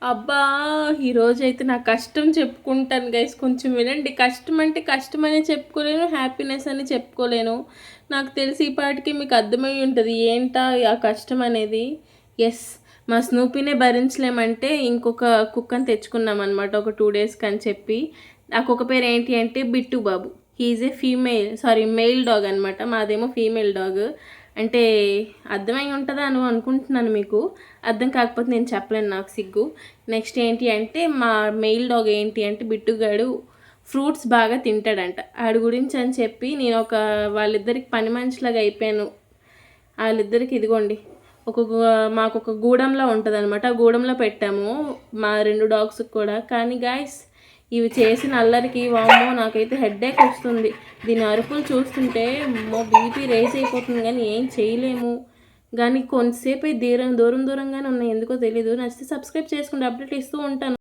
అబ్బా! ఈరోజైతే నా కష్టం చెప్పుకుంటాను గైస్, కొంచెం వినండి. కష్టం అంటే కష్టమని చెప్పుకోలేను, హ్యాపీనెస్ అని చెప్పుకోలేను. నాకు తెలిసి ఈ పాటికి మీకు అర్థమై ఉంటుంది ఏంటా ఆ కష్టం అనేది. ఎస్, మా స్నూపీనే భరించలేమంటే ఇంకొక కుక్కని తెచ్చుకున్నాం అనమాట ఒక 2 డేస్కి అని చెప్పి. ఆ కుక్క పేరు ఏంటి అంటే బిట్టు బాబు. హీఈస్ ఏ మెయిల్ డాగ్ అనమాట. మాదేమో ఫీమేల్ డాగ్. అంటే అర్థమై ఉంటుందా అని అనుకుంటున్నాను మీకు. అర్థం కాకపోతే నేను చెప్పలేను, నాకు సిగ్గు. నెక్స్ట్ ఏంటి అంటే మా మెయిల్ డాగ్ ఏంటి అంటే బిట్టుగాడు ఫ్రూట్స్ బాగా తింటాడంట. ఆడి గురించి అని చెప్పి నేను వాళ్ళిద్దరికి పని మనిషిలాగా అయిపోయాను. వాళ్ళిద్దరికి ఇదిగోండి మాకు ఒక గూడెంలో ఉంటుంది అనమాట. ఆ గూడెంలో పెట్టాము మా 2 డాగ్స్కి కూడా. కానీ గాయస్, ఇవి చేసిన అల్లరికి వామ్మో నాకైతే హెడ్ఏక్ వస్తుంది. దీని అరుపులు చూస్తుంటే బీపీ రేజ్ అయిపోతుంది, కానీ ఏం చేయలేము. కానీ కొంతసేపు దూరంగానే ఉన్నాయి, ఎందుకో తెలీదు. నచ్చితే సబ్స్క్రైబ్ చేసుకుంటే అప్డేట్ ఇస్తూ ఉంటాను.